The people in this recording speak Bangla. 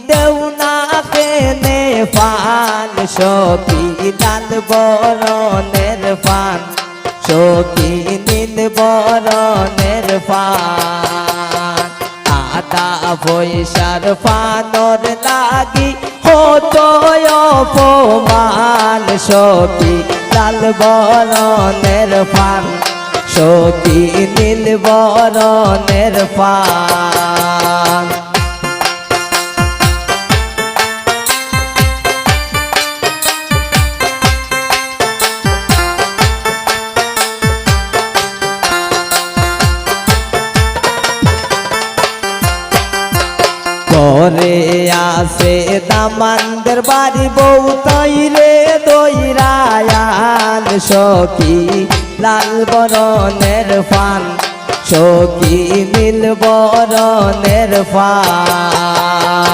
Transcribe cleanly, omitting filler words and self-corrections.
দেও না কেনে পান সখী লাল বরণের পান সখী নীল বরণের পান আদা পয়সার পানর লাগি হতো অপমান সখী লাল বরণের পান সখী নীল বরণের পান ঘরে আসে দামানদের বাড়ি বউ তৈরে দইরায়ান সখী লাল বরণের পান সখী নীল বরণের পান